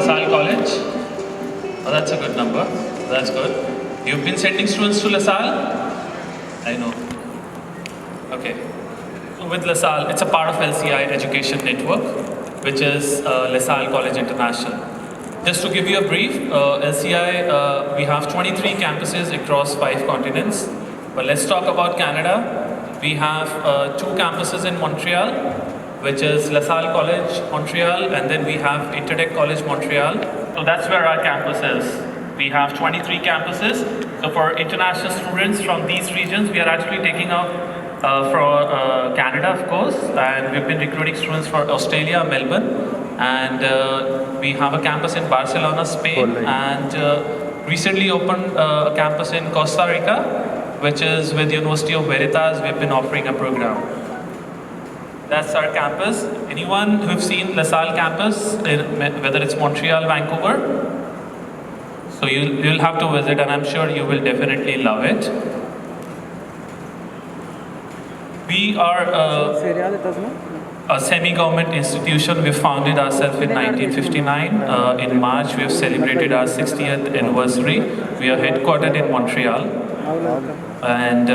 LaSalle College? Oh, that's a good number. That's good. You've been sending students to LaSalle? I know. Okay. So with LaSalle, it's a part of LCI Education Network, which is LaSalle College International. Just to give you a brief, LCI, we have 23 campuses across 5 continents. But let's talk about Canada. We have 2 campuses in Montreal, which is LaSalle College, Montreal, and then we have Intertech College, Montreal. So that's where our campus is. We have 23 campuses. So for international students from these regions, we are actually taking up for Canada, of course, and we've been recruiting students for Australia, Melbourne, and we have a campus in Barcelona, Spain, and recently opened a campus in Costa Rica, which is with University of Veritas. We've been offering a program. That's our campus. Anyone who've seen LaSalle campus, whether it's Montreal, Vancouver? So you'll have to visit, and I'm sure you will definitely love it. We are a semi-government institution. We founded ourselves in 1959. In March, we have celebrated our 60th anniversary. We are headquartered in Montreal. And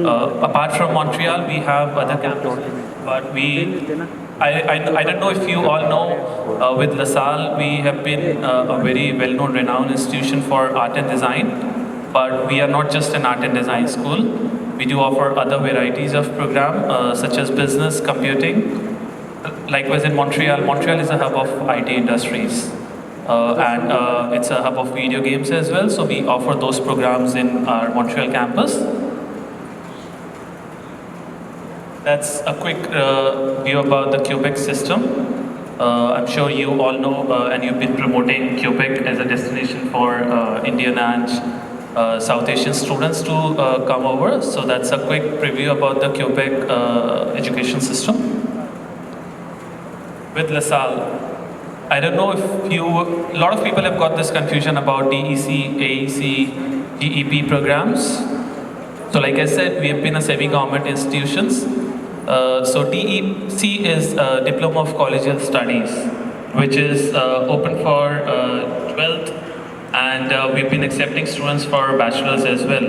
apart from Montreal, we have other campuses. But I don't know if you all know, with LaSalle, we have been a very well-known, renowned institution for art and design. But we are not just an art and design school. We do offer other varieties of program, such as business, computing. Likewise in Montreal, Montreal is a hub of IT industries. And it's a hub of video games as well, so we offer those programs in our Montreal campus. That's a quick view about the Quebec system. I'm sure you all know and you've been promoting Quebec as a destination for Indian and South Asian students to come over. So that's a quick preview about the Quebec education system. With LaSalle, I don't know if a lot of people have got this confusion about DEC, AEC, GEP programs. So like I said, we have been a semi-government institutions. So DEC is Diploma of Collegiate Studies, which is open for 12th, and we've been accepting students for bachelor's as well.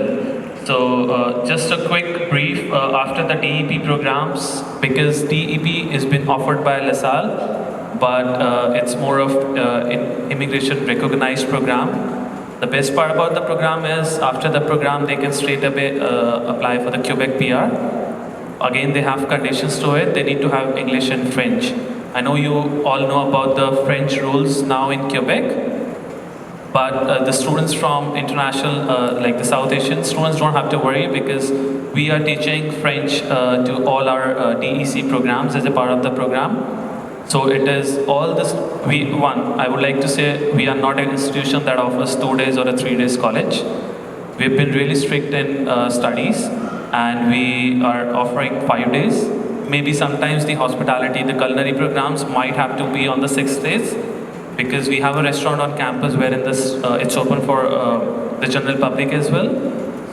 So just a quick brief after the DEP programs, because DEP has been offered by LaSalle, but it's more of immigration recognized program. The best part about the program is after the program they can straight away apply for the Quebec PR. Again, they have conditions to it. They need to have English and French. I know you all know about the French rules now in Quebec, but the students from international, like the South Asian students, don't have to worry because we are teaching French to all our DEC programs as a part of the program. So it is all this, I would like to say we are not an institution that offers 2 days or a 3 days college. We've been really strict in studies, and we are offering 5 days. Maybe sometimes the hospitality, the culinary programs might have to be on the 6 days, because we have a restaurant on campus wherein it's open for the general public as well.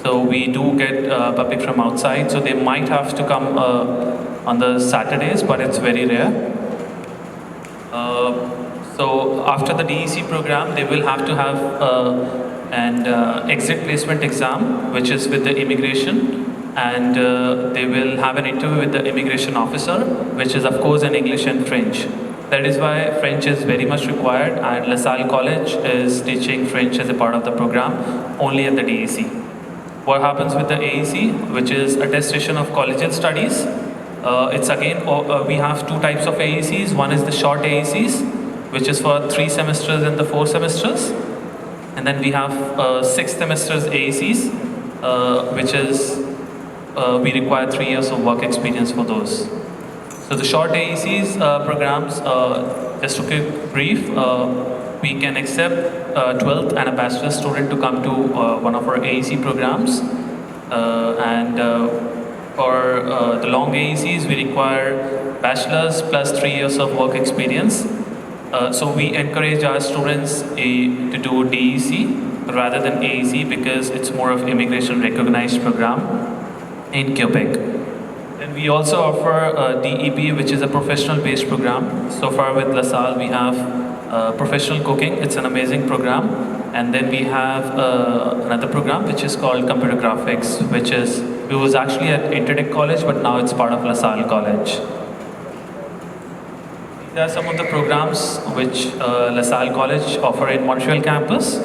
So we do get public from outside, so they might have to come on the Saturdays, but it's very rare. So after the DEC program, they will have to have an exit placement exam, which is with the immigration, and they will have an interview with the immigration officer, which is of course in English and French. That is why French is very much required, and LaSalle College is teaching French as a part of the program only at the DEC. What happens with the AEC, which is Attestation of Collegiate Studies? It's again, we have 2 types of AECs. One is the short AECs, which is for 3 semesters and the 4 semesters. And then we have 6 semesters AECs, which is, we require 3 years of work experience for those. So the short AECs programs, just to give brief, we can accept 12th and a bachelor's student to come to one of our AEC programs. For the long AECs, we require bachelor's plus 3 years of work experience. So we encourage our students to do DEC rather than AEC because it's more of immigration recognized program in Quebec. Then we also offer DEP, which is a professional based program. So far with LaSalle, we have professional cooking. It's an amazing program. And then we have another program which is called computer graphics, it was actually at Interdec College, but now it's part of LaSalle College. These are some of the programs which LaSalle College offer in Montreal campus.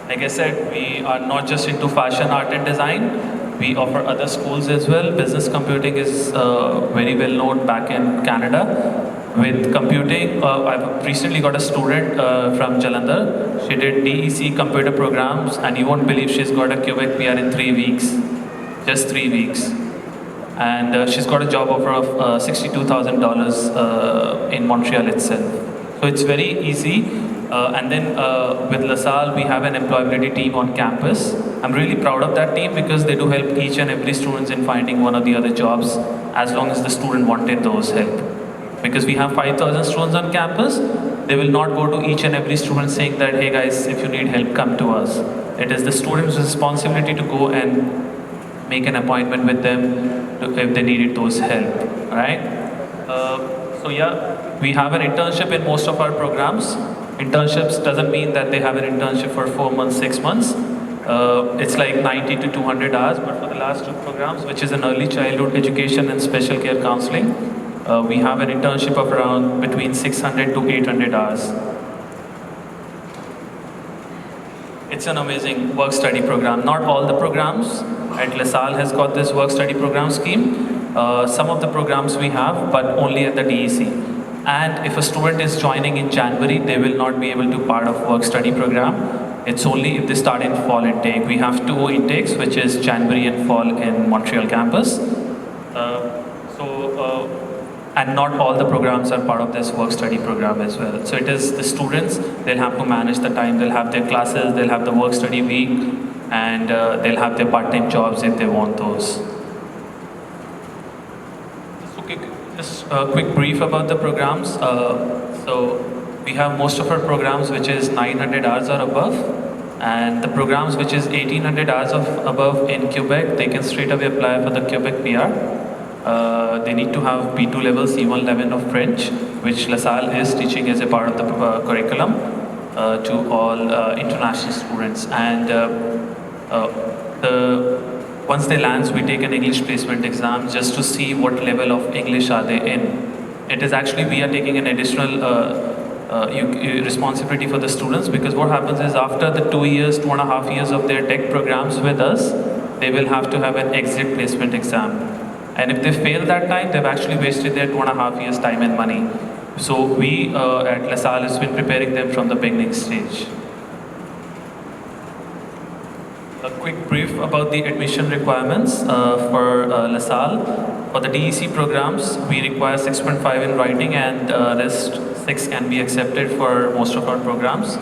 Like I said, we are not just into fashion, art and design. We offer other schools as well. Business computing is very well known back in Canada. With computing, I've recently got a student from Jalandhar. She did DEC computer programs, and you won't believe she's got a Quebec PR in 3 weeks. Just 3 weeks. And she's got a job offer of $62,000 in Montreal itself. So it's very easy. And then with LaSalle, we have an employability team on campus. I'm really proud of that team because they do help each and every student in finding one or the other jobs as long as the student wanted those help. Because we have 5,000 students on campus, they will not go to each and every student saying that, hey guys, if you need help, come to us. It is the student's responsibility to go and make an appointment with them if they needed those help, right? So yeah, we have an internship in most of our programs. Internships doesn't mean that they have an internship for 4 months, 6 months. It's like 90 to 200 hours, but for the last 2 programs, which is an early childhood education and special care counseling, we have an internship of around between 600 to 800 hours. It's an amazing work-study program. Not all the programs at LaSalle has got this work-study program scheme. Some of the programs we have, but only at the DEC. And if a student is joining in January, they will not be able to part of work-study program. It's only if they start in fall intake. We have 2 intakes, which is January and fall in Montreal campus. And not all the programs are part of this work-study program as well. So it is the students, they'll have to manage the time, they'll have their classes, they'll have the work-study week, and they'll have their part-time jobs if they want those. Just a quick brief about the programs. So we have most of our programs which is 900 hours or above, and the programs which is 1800 hours of above in Quebec, they can straight away apply for the Quebec PR. They need to have B2 level, C1 level of French, which LaSalle is teaching as a part of the curriculum to all international students. And once they land, we take an English placement exam just to see what level of English are they in. It is actually, we are taking an additional responsibility for the students, because what happens is after the 2 years, 2.5 years of their tech programs with us, they will have to have an exit placement exam. And if they fail that time, they've actually wasted their 2.5 years time and money. So we at LaSalle has been preparing them from the beginning stage. A quick brief about the admission requirements for LaSalle. For the DEC programs, we require 6.5 in writing, and rest 6 can be accepted for most of our programs.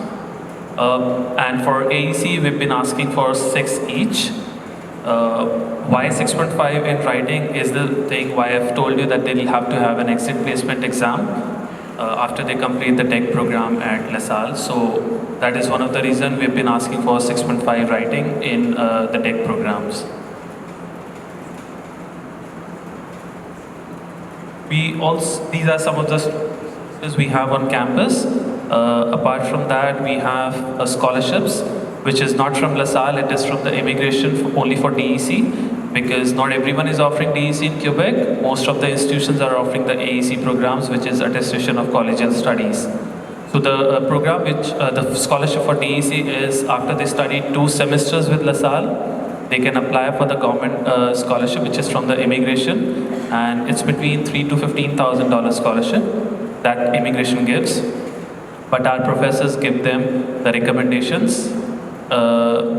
And for AEC, we've been asking for 6 each. Why 6.5 in writing is the thing why I've told you that they'll have to have an exit placement exam after they complete the tech program at LaSalle. So that is one of the reasons we've been asking for 6.5 writing in the tech programs. These are some of the services we have on campus. Apart from that, we have scholarships, which is not from LaSalle, it is from the immigration only for DEC, because not everyone is offering DEC in Quebec. Most of the institutions are offering the AEC programs, which is attestation of collegiate studies. So the program the scholarship for DEC is after they study 2 semesters with LaSalle, they can apply for the government scholarship, which is from the immigration, and it's between $3,000 to $15,000 scholarship that immigration gives. But our professors give them the recommendations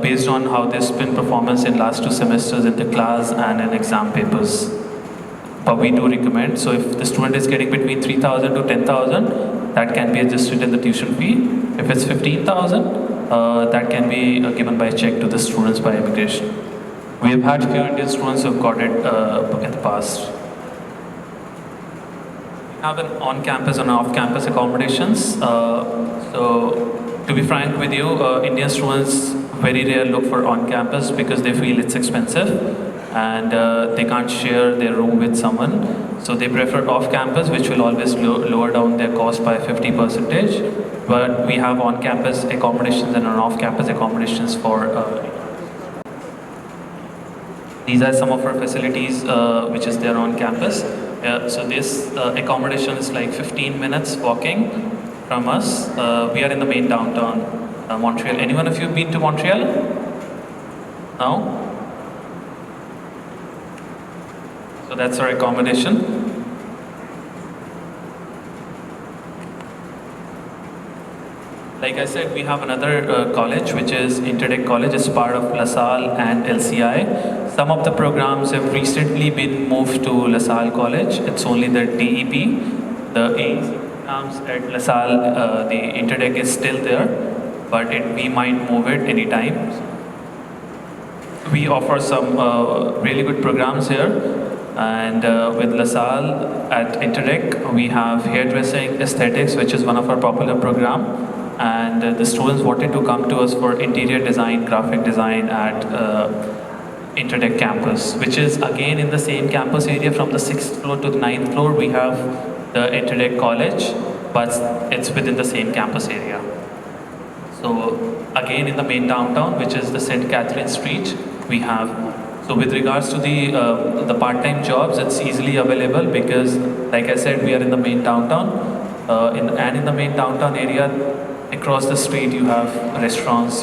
based on how they spin performance in last 2 semesters in the class and in exam papers. But we do recommend, so if the student is getting between 3,000 to 10,000, that can be adjusted in the tuition fee. If it's 15,000, that can be given by check to the students by immigration. We have had few Indian students who have got it in the past. We have an on-campus and off-campus accommodations. So to be frank with you, Indian students very rarely look for on-campus because they feel it's expensive. and they can't share their room with someone. So they prefer off-campus, which will always lower down their cost by 50%. But we have on-campus accommodations and off-campus accommodations for. These are some of our facilities which is there on campus. So this accommodation is like 15 minutes walking from us. We are in the main downtown, Montreal. Anyone of you been to Montreal? No? So that's our accommodation. Like I said, we have another college, which is Interdec College. It's part of LaSalle and LCI. Some of the programs have recently been moved to LaSalle College. It's only the DEP. The AEC programs at LaSalle, the Interdec is still there, but we might move it anytime. We offer some really good programs here. And with LaSalle at Interdec, we have hairdressing, aesthetics, which is one of our popular programs. And the students wanted to come to us for interior design, graphic design at Interdec campus, which is again in the same campus area. From the 6th floor to the 9th floor, we have the Interdec college, but it's within the same campus area. So again in the main downtown, which is the St. Catherine Street, we have. So with regards to the part-time jobs, it's easily available because, like I said, we are in the main downtown, and in the main downtown area, across the street you have restaurants.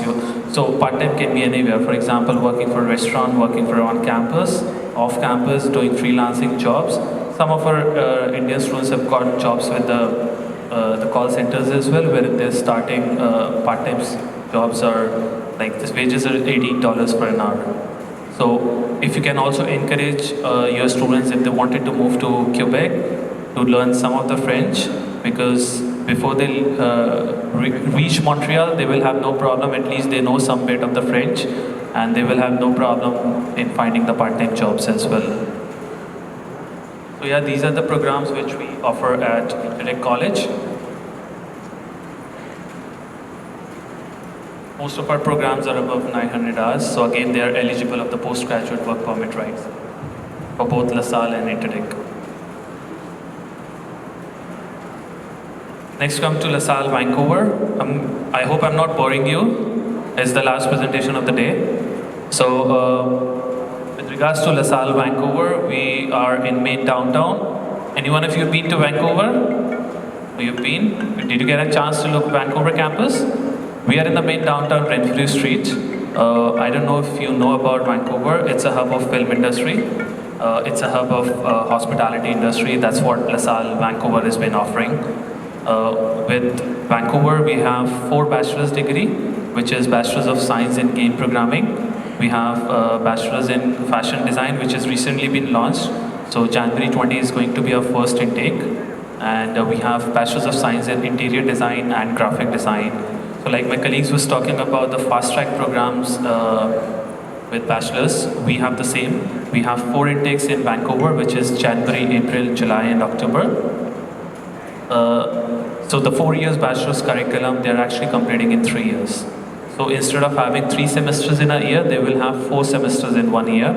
So part-time can be anywhere. For example, working for a restaurant, working for on campus, off campus, doing freelancing jobs. Some of our Indian students have got jobs with the call centers as well, where they're starting part-time jobs are like the wages are $18 per an hour. So if you can also encourage your students, if they wanted to move to Quebec to learn some of the French, because before they reach Montreal, they will have no problem. At least they know some bit of the French, and they will have no problem in finding the part-time jobs as well. So yeah, these are the programs which we offer at Interdec College. Most of our programs are above 900 hours, so again they are eligible of the postgraduate work permit rights for both LaSalle and Interdec. Next come to LaSalle, Vancouver. I hope I'm not boring you. It's the last presentation of the day. So with regards to LaSalle, Vancouver, we are in main downtown. Anyone of you been to Vancouver? You've been? Did you get a chance to look at Vancouver campus? We are in the main downtown, Renfrew Street. I don't know if you know about Vancouver. It's a hub of film industry. It's a hub of hospitality industry. That's what LaSalle, Vancouver has been offering. With Vancouver, we have 4 bachelor's degree, which is Bachelor's of Science in Game Programming. We have Bachelor's in Fashion Design, which has recently been launched. So January 20 is going to be our first intake. And we have Bachelor's of Science in Interior Design and Graphic Design. So like my colleagues was talking about the fast-track programs with bachelor's, we have the same. We have 4 intakes in Vancouver, which is January, April, July, and October. So the 4 years bachelor's curriculum, they're actually completing in 3 years. So instead of having 3 semesters in a year, they will have 4 semesters in 1 year,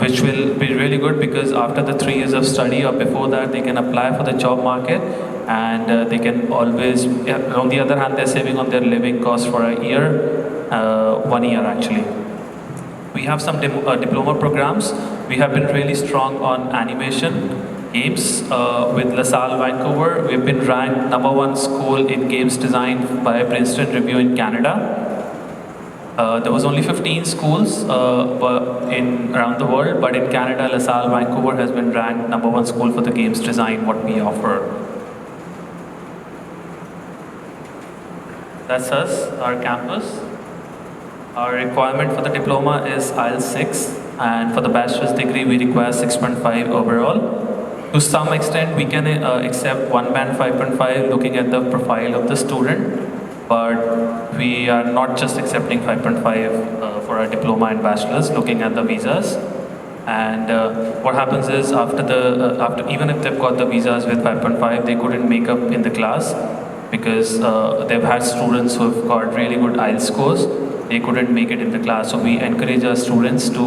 which will be really good because after the 3 years of study or before that, they can apply for the job market, and they can always, on the other hand, they're saving on their living costs for a year, 1 year actually. We have some diploma programs. We have been really strong on animation, games. With LaSalle, Vancouver, we've been ranked #1 school in games design by Princeton Review in Canada. There was only 15 schools around the world, but in Canada, LaSalle, Vancouver has been ranked #1 school for the games design, what we offer. That's us, our campus. Our requirement for the diploma is IELTS 6, and for the bachelor's degree, we require 6.5 overall. To some extent, we can accept one band 5.5 looking at the profile of the student, but we are not just accepting 5.5 for our diploma and bachelor's, looking at the visas. And what happens is after even if they've got the visas with 5.5, they couldn't make up in the class because they've had students who have got really good IELTS scores, they couldn't make it in the class. So we encourage our students to,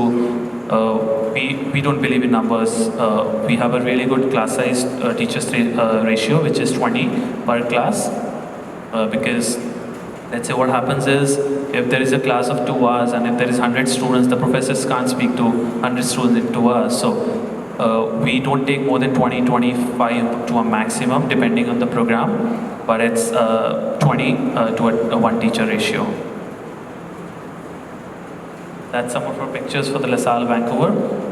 we don't believe in numbers. We have a really good class size teachers ratio, which is 20 per class, because let's say what happens is, if there is a class of 2 hours and if there is 100 students, the professors can't speak to 100 students in 2 hours. So we don't take more than 20, 25 to a maximum, depending on the program, but it's 20 to a one teacher ratio. That's some of our pictures for the LaSalle, Vancouver.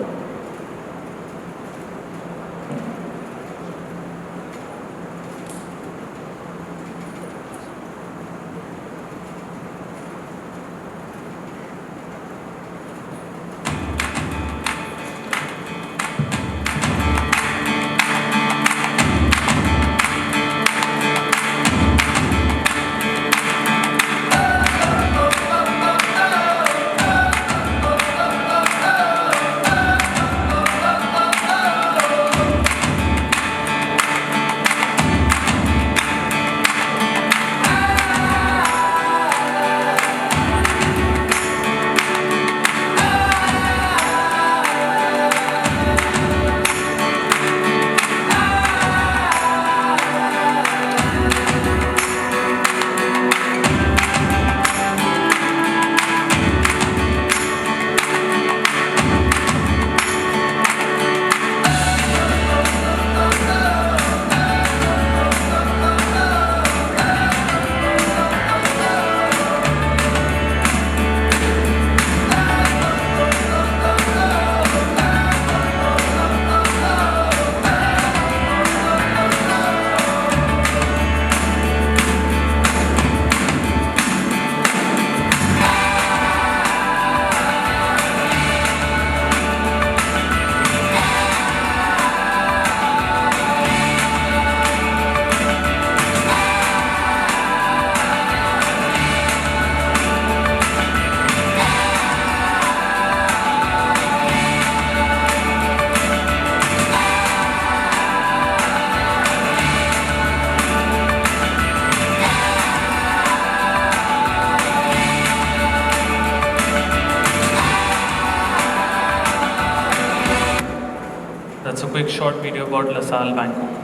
That's a quick short video about LaSalle, Vancouver.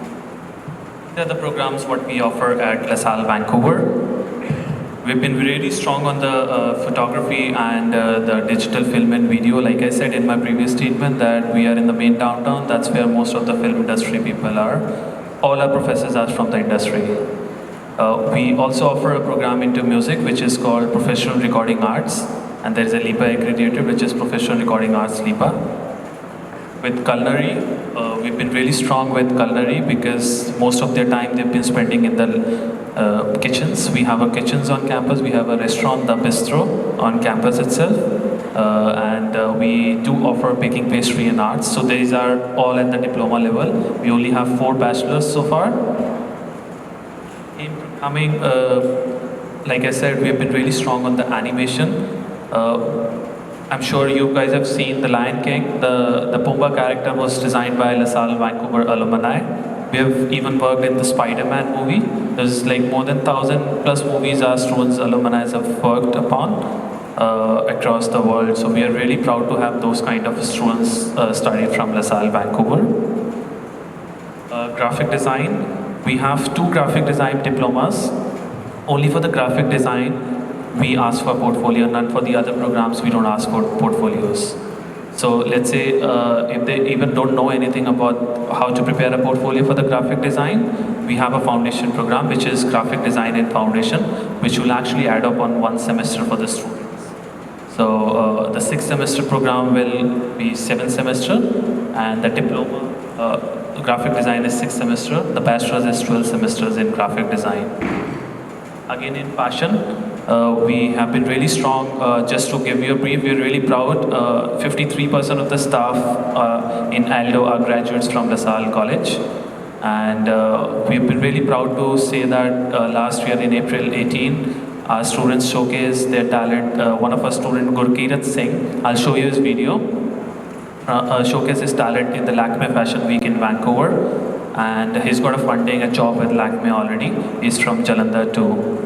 These are the programs what we offer at LaSalle, Vancouver. We've been really strong on the photography and the digital film and video. Like I said in my previous statement, that we are in the main downtown. That's where most of the film industry people are. All our professors are from the industry. We also offer a program into music, which is called Professional Recording Arts. And there is a LIPA accredited, which is Professional Recording Arts LIPA. With culinary, we've been really strong with culinary because most of their time they've been spending in the kitchens. We have a kitchens on campus. We have a restaurant, the Bistro, on campus itself. And we do offer baking, pastry and arts. So these are all at the diploma level. We only have 4 bachelors so far. In programming, like I said, we've been really strong on the animation. I'm sure you guys have seen The Lion King. The Pumbaa character was designed by LaSalle Vancouver alumni. We have even worked in the Spider-Man movie. There's like more than 1,000+ movies our students alumni have worked upon across the world. So we are really proud to have those kind of students studied from LaSalle Vancouver. Graphic design. We have 2 graphic design diplomas. Only for the graphic design, we ask for portfolio, none for the other programs, we don't ask for portfolios. So let's say if they even don't know anything about how to prepare a portfolio for the graphic design, we have a foundation program which is graphic design and foundation, which will actually add up on 1 semester for the students. So the 6th semester program will be 7th semester, and the diploma graphic design is 6th semester, the bachelor's is 12 semesters in graphic design. Again in passion, we have been really strong. Just to give you a brief, we're really proud. 53% of the staff in Aldo are graduates from LaSalle College. And we've been really proud to say that last year in April 18, our students showcased their talent. One of our students, Gurgaon Singh, I'll show you his video, showcased his talent in the Lakme Fashion Week in Vancouver. And he's got a funding, a job with Lakme already. He's from Jalandhar too.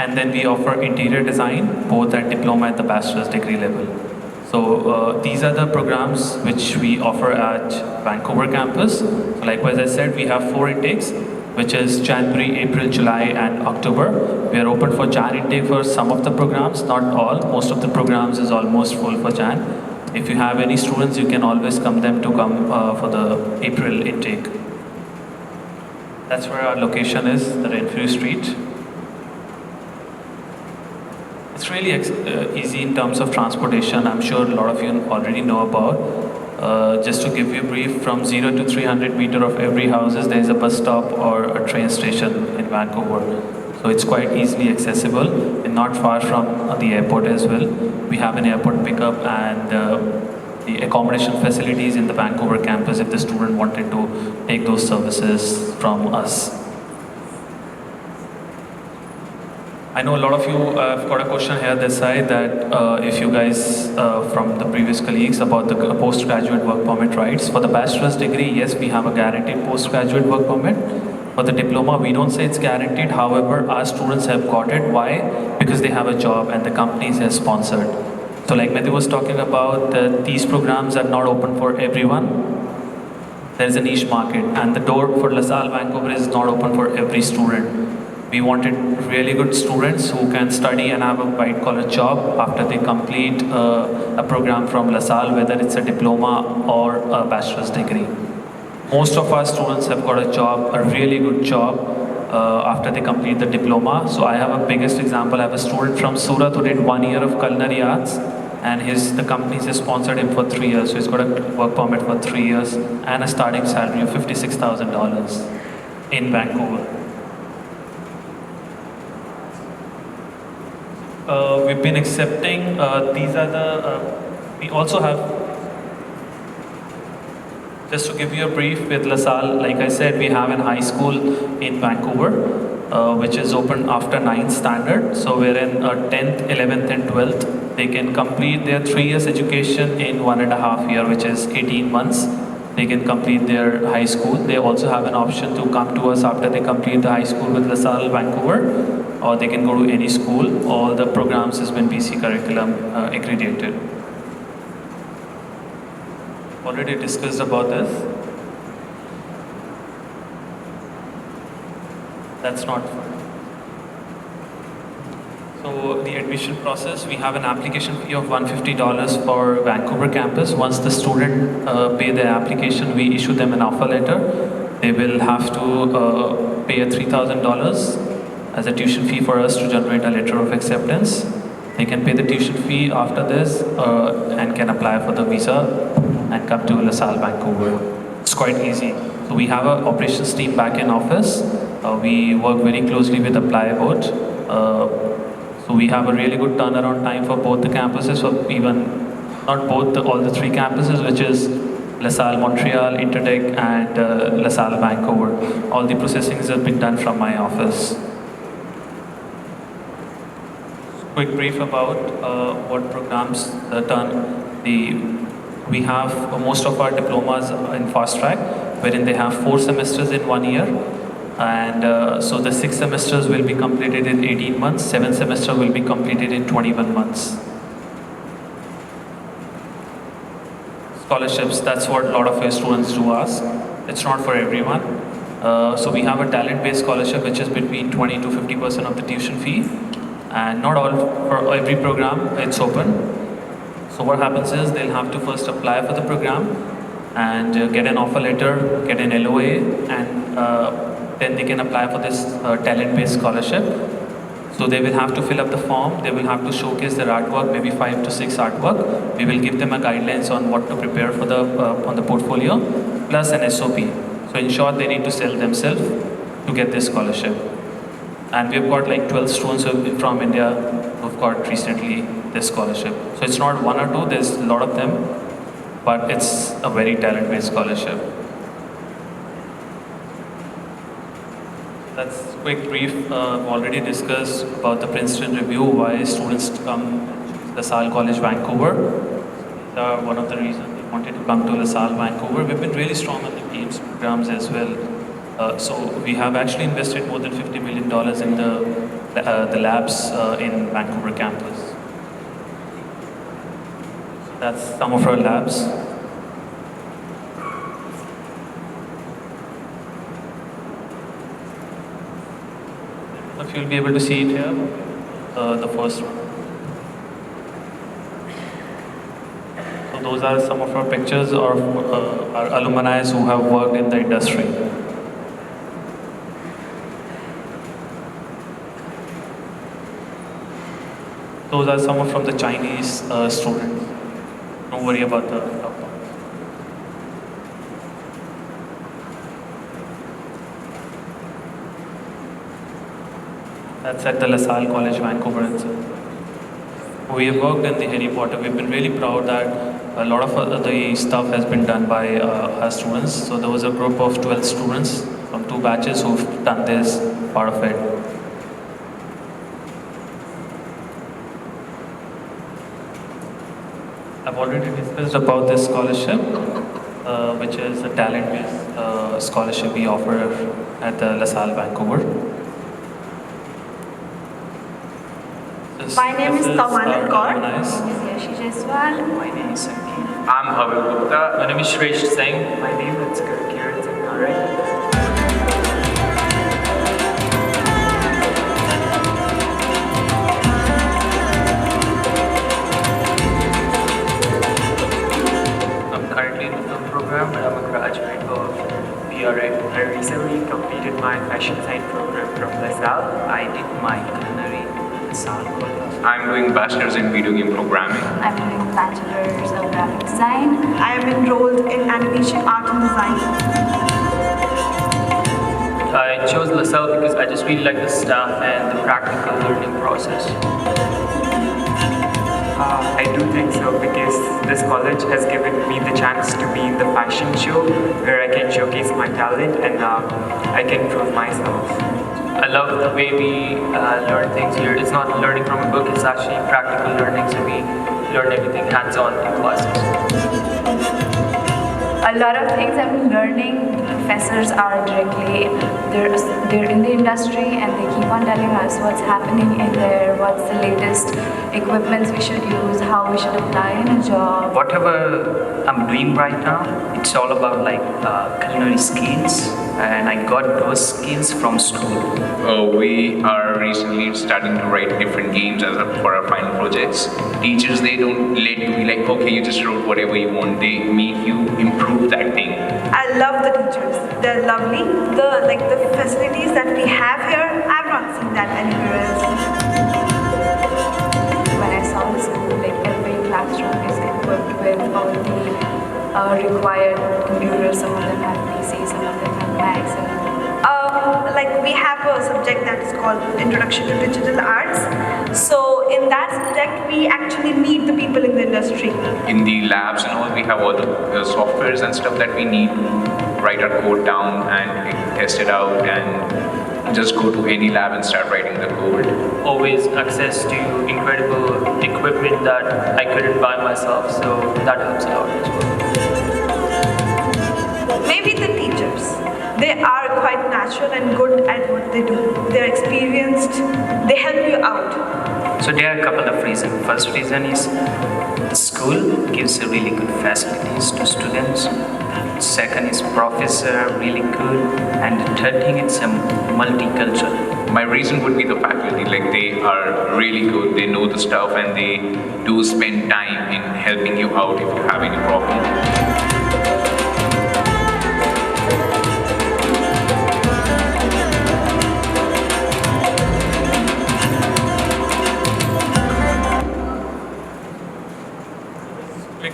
And then we offer interior design, both at diploma and the bachelor's degree level. So these are the programs which we offer at Vancouver campus. So likewise, I said, we have 4 intakes, which is January, April, July, and October. We are open for Jan intake for some of the programs, not all. Most of the programs is almost full for Jan. If you have any students, you can always come for the April intake. That's where our location is, the Renfrew Street. It's really easy in terms of transportation. I'm sure a lot of you already know about. Just to give you a brief, from 0 to 300 meters of every houses, there is a bus stop or a train station in Vancouver. So it's quite easily accessible and not far from the airport as well. We have an airport pickup and the accommodation facilities in the Vancouver campus if the student wanted to take those services from us. I know a lot of you have got a question here this side that if you guys from the previous colleagues about the postgraduate work permit rights. For the bachelor's degree, yes, we have a guaranteed postgraduate work permit. For the diploma, we don't say it's guaranteed. However, our students have got it. Why? Because they have a job and the companies have sponsored. So like Madhu was talking about, these programs are not open for everyone. There is a niche market and the door for LaSalle Vancouver is not open for every student. We wanted really good students who can study and have a white-collar job after they complete a program from LaSalle, whether it's a diploma or a bachelor's degree. Most of our students have got a job, a really good job, after they complete the diploma. So I have a biggest example. I have a student from Surat who did 1 year of culinary arts, and the companies have sponsored him for 3 years. So he's got a work permit for 3 years and a starting salary of $56,000 in Vancouver. We've been accepting, these are we also have, just to give you a brief with LaSalle, like I said, we have a high school in Vancouver, which is open after 9th standard. So wherein 10th, 11th and 12th, they can complete their 3 years education in 1.5 years, which is 18 months. They can complete their high school. They also have an option to come to us after they complete the high school with LaSalle Vancouver, or they can go to any school. All the programs has been BC curriculum accredited. Already discussed about this. That's not fun. So the admission process, we have an application fee of $150 for Vancouver campus. Once the student pay their application, we issue them an offer letter. They will have to pay a $3,000 as a tuition fee for us to generate a letter of acceptance. They can pay the tuition fee after this and can apply for the visa and come to LaSalle Vancouver. It's quite easy. So we have an operations team back in office. We work very closely with ApplyBoard. So we have a really good turnaround time for both the campuses, or even not both, all the 3 campuses, which is LaSalle Montreal, Intertech, and LaSalle Vancouver. All the processings have been done from my office. Quick brief about what programs are done. We have most of our diplomas in fast track, wherein they have 4 semesters in 1 year. And so the 6 semesters will be completed in 18 months, 7 semesters will be completed in 21 months. Scholarships, that's what a lot of our students do ask. It's not for everyone. So we have a talent-based scholarship which is between 20 to 50% of the tuition fee. And not all, for every program, it's open. So what happens is they'll have to first apply for the program and get an offer letter, get an LOA, and then they can apply for this talent-based scholarship. So they will have to fill up the form, they will have to showcase their artwork, maybe 5 to 6 artwork. We will give them a guidelines on what to prepare for on the portfolio, plus an SOP. So in short, they need to sell themselves to get this scholarship. And we've got like 12 students from India who've got recently this scholarship. So it's not 1 or 2, there's a lot of them, but it's a very talent-based scholarship. That's a quick brief. I've already discussed about the Princeton review, why students come to LaSalle College Vancouver. These are one of the reasons they wanted to come to LaSalle Vancouver. We've been really strong on the games programs as well. So we have actually invested more than $50 million in the the labs in Vancouver campus. That's some of our labs. If you'll be able to see it here, the first one. So those are some of our pictures of our alumni who have worked in the industry. Those are some from the Chinese students. Don't worry about the laptop. That's at the LaSalle College, Vancouver itself. We have worked in the Harry Potter. We've been really proud that a lot of the stuff has been done by our students. So there was a group of 12 students from 2 batches who've done this part of it. I've already discussed about this scholarship, which is a talent-based scholarship we offer at the LaSalle, Vancouver. My name is Taman Kaur. My name is Sankeet. I'm Bhavil Gupta. My name is Shresh Singh. My name is Gurgaon. I'm currently in the film program, but I'm a graduate of PRA. I recently completed my fashion design program from LaSalle. I did my culinary in LaSalle. I'm doing bachelor's in video game programming. I'm doing bachelor's of graphic design. I am enrolled in animation art and design. I chose LaSalle because I just really like the staff and the practical learning process. I do think so because this college has given me the chance to be in the fashion show where I can showcase my talent and I can prove myself. I love the way we learn things here. It's not learning from a book, it's actually practical learning, so we learn everything hands-on in classes. A lot of things I've been learning. Professors are directly, they're in the industry and they keep on telling us what's happening in there, what's the latest equipments we should use, how we should apply in a job. Whatever I'm doing right now, it's all about like culinary skills, and I got those skills from school. We are recently starting to write different games for our final projects. Teachers, they don't let you be like, okay, you just wrote whatever you want. They make you improve that thing. I love the teachers. They're lovely. The facilities that we have here, I've not seen that anywhere else. When I saw the school, like every classroom is equipped with all the required computers. Some of them have PC, some of them have Macs. We have a subject that is called Introduction to Digital Arts. So in that subject, we actually meet the people in the industry. In the labs and all, we have all the softwares and stuff that we need to write our code down and test it out and just go to any lab and start writing the code. Always access to incredible equipment that I couldn't buy myself, so that helps a lot as well. Maybe the teachers. They are quite natural and good at what they do. They're experienced. They help you out. So there are a couple of reasons. First reason is the school gives a really good facilities to students. Second is professor really good, and the third thing it's a multicultural. My reason would be the faculty, like they are really good, they know the stuff and they do spend time in helping you out if you have any problem.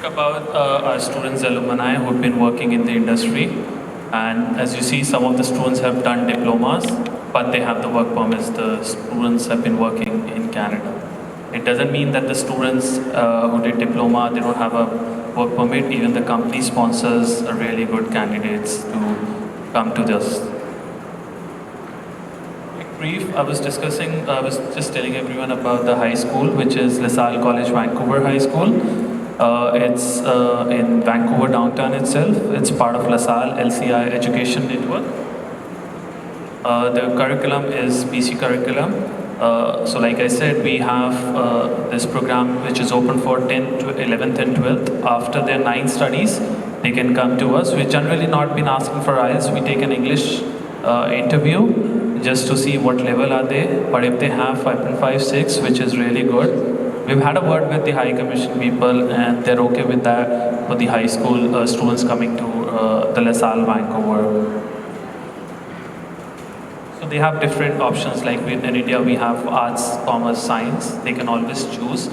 About our students, alumni who've been working in the industry, and as you see, some of the students have done diplomas, but they have the work permits. The students have been working in Canada. It doesn't mean that the students who did diploma, they don't have a work permit. Even the company sponsors really good candidates to come to this. Brief, I was just telling everyone about the high school, which is LaSalle College, Vancouver High School. It's in Vancouver downtown itself. It's part of LaSalle LCI Education Network. The curriculum is BC curriculum. So like I said, we have this program which is open for 10th, 11th and 12th. After their 9 studies, they can come to us. We've generally not been asking for IELTS. We take an English interview just to see what level are they. But if they have 5.56, which is really good, we've had a word with the High Commission people and they're okay with that for the high school students coming to the LaSalle, Vancouver. So they have different options, like in India we have arts, commerce, science. They can always choose.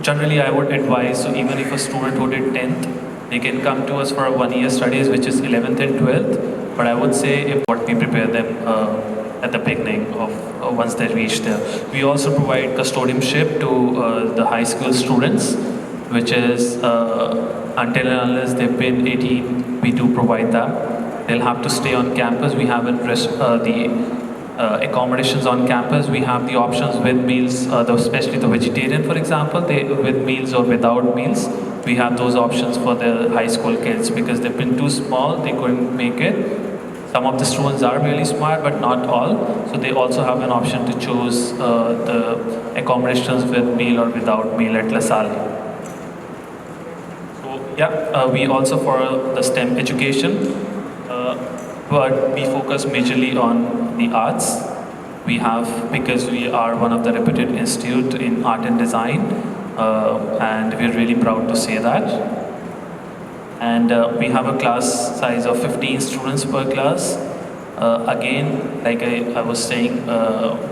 Generally I would advise, so even if a student who did 10th, they can come to us for a 1-year studies, which is 11th and 12th. But I would say if what we prepare them at the beginning of once they reach there. We also provide custodianship to the high school students, which is until and unless they've been 18, we do provide them. They'll have to stay on campus. We have the accommodations on campus. We have the options with meals, especially the vegetarian, for example, with meals or without meals. We have those options for the high school kids because they've been too small, they couldn't make it. Some of the students are really smart, but not all. So they also have an option to choose the accommodations with meal or without meal at LaSalle. So yeah, we also for the STEM education. But we focus majorly on the arts. We have, because we are one of the reputed institute in art and design, and we're really proud to say that. And we have a class size of 15 students per class. Again, like I was saying,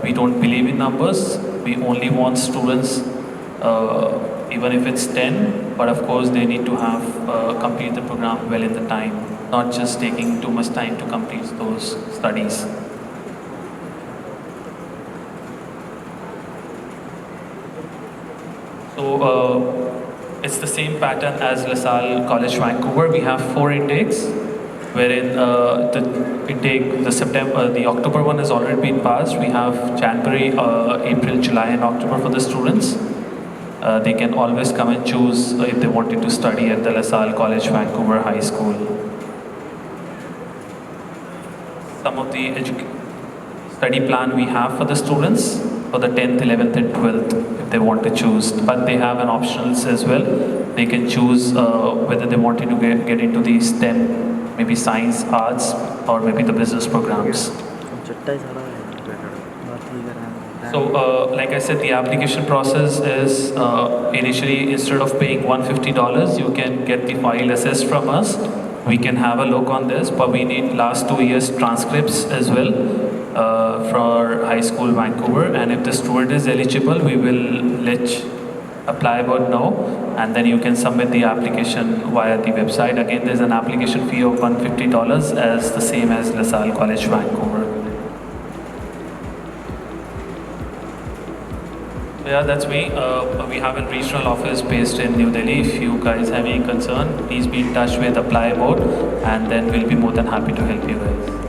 we don't believe in numbers. We only want students, even if it's 10, but of course they need to have complete the program well in the time, not just taking too much time to complete those studies. So it's the same pattern as LaSalle College Vancouver. We have 4 intakes, wherein the intake, the October one has already been passed. We have January, April, July and October for the students. They can always come and choose if they wanted to study at the LaSalle College Vancouver High School. Some of the study plan we have for the students for the 10th, 11th and 12th if they want to choose. But they have an optionals as well. They can choose whether they wanted to get into the STEM, maybe science, arts or maybe the business programs. So like I said, the application process is initially instead of paying $150, you can get the file assessed from us. We can have a look on this, but we need last 2 years transcripts as well for high school Vancouver. And if the student is eligible, we will let ApplyBoard know, and then you can submit the application via the website. Again, there's an application fee of $150 as the same as LaSalle College Vancouver. Yeah, that's me. We have a regional office based in New Delhi. If you guys have any concern, please be in touch with ApplyBoard and then we'll be more than happy to help you guys.